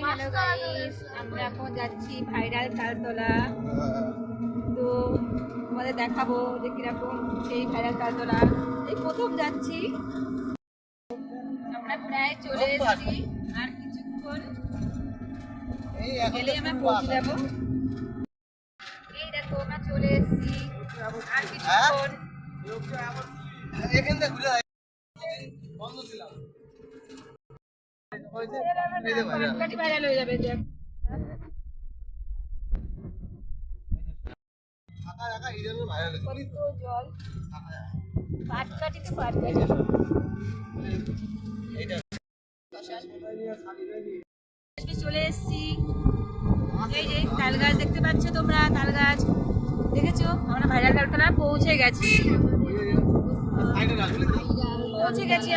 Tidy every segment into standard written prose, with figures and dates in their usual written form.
Hello guys, আমরা এখন যাচ্ছি ভাইরাল তালতলা। তো তোমাদের দেখাবো যে কিরকম সেই ভাইরাল তালতলা। এই প্রথম যাচ্ছি, আমরা প্রায় চলে এসেছি। আর কিছুক্ষণ গেলেই আমরা পৌঁছে যাবো। এই দেখো আমরা চলে এসেছি, আর কিছুক্ষণ। ভাইরাল হয়ে যাবে। কত জল, পাটকাঠি তো পাটকাঠি। চলে এসেছি, এই যে তাল গাছ দেখতে পাচ্ছ তোমরা, তাল গাছ দেখেছো? আমরা ভাইরাল তালতলা পৌঁছে গেছি,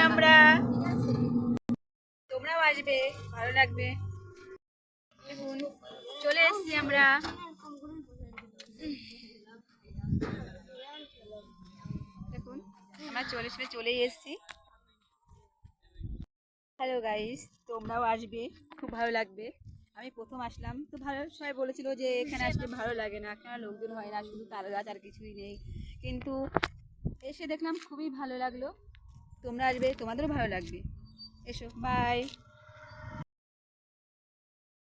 আমরা। তোমরাও আসবে, ভালো লাগবে। দেখুন চলে এসেছি আমরা। দেখুন আমরা চলেই এসেছি। হ্যালো গাইস, তোমরাও আসবে, খুব ভালো লাগবে। আমি প্রথম আসলাম তো ভালো, সবাই বলেছিল যে এখানে আসলে ভালো লাগে না, কেন লোকজন হয় না, শুধু তাল গাছ আর কিছুই নেই। কিন্তু এসে দেখলাম খুবই ভালো লাগলো। তোমরা আসবে, তোমাদেরও ভালো লাগবে। এসো, বাই।